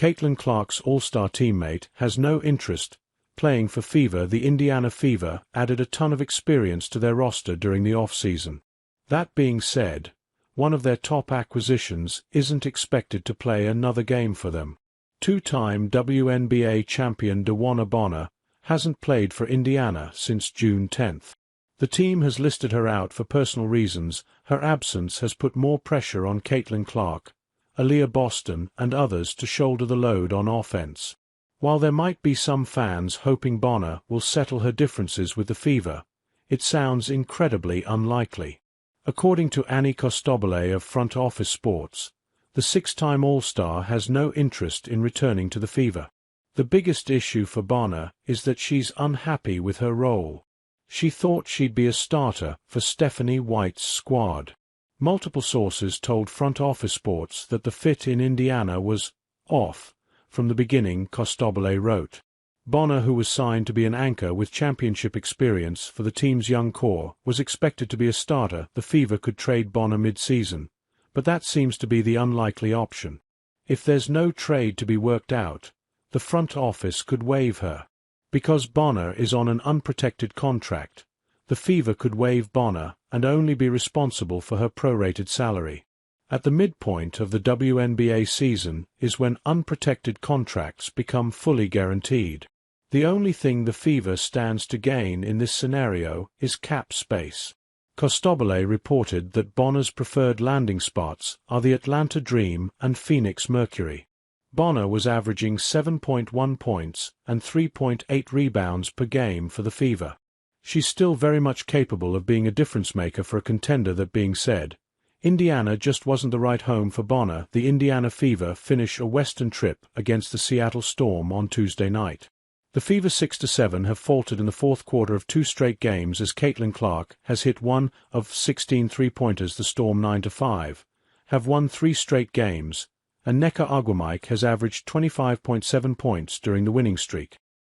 Caitlin Clark's All-Star teammate has no interest playing for Fever. The Indiana Fever added a ton of experience to their roster during the off-season. That being said, one of their top acquisitions isn't expected to play another game for them. Two-time WNBA champion DeWanna Bonner hasn't played for Indiana since June 10. The team has listed her out for personal reasons. Her absence has put more pressure on Caitlin Clark, Aaliyah Boston, and others to shoulder the load on offense. While there might be some fans hoping Bonner will settle her differences with the Fever, it sounds incredibly unlikely. According to Annie Costobile of Front Office Sports, the six-time All-Star has no interest in returning to the Fever. The biggest issue for Bonner is that she's unhappy with her role. She thought she'd be a starter for Stephanie White's squad. Multiple sources told Front Office Sports that the fit in Indiana was off from the beginning. Costobile wrote. Bonner, who was signed to be an anchor with championship experience for the team's young core, was expected to be a starter. The Fever could trade Bonner mid-season, but that seems to be the unlikely option. If there's no trade to be worked out, the front office could waive her. Because Bonner is on an unprotected contract, the Fever could waive Bonner and only be responsible for her prorated salary. At the midpoint of the WNBA season is when unprotected contracts become fully guaranteed. The only thing the Fever stands to gain in this scenario is cap space. Costobile reported that Bonner's preferred landing spots are the Atlanta Dream and Phoenix Mercury. Bonner was averaging 7.1 points and 3.8 rebounds per game for the Fever. She's still very much capable of being a difference-maker for a contender. That being said, Indiana just wasn't the right home for Bonner. The Indiana Fever finish a Western trip against the Seattle Storm on Tuesday night. The Fever 6-7 have faltered in the fourth quarter of two straight games as Caitlin Clark has hit 1 of 16 three-pointers. The Storm 9-5 have won 3 straight games, and Nneka Ogwumike has averaged 25.7 points during the winning streak.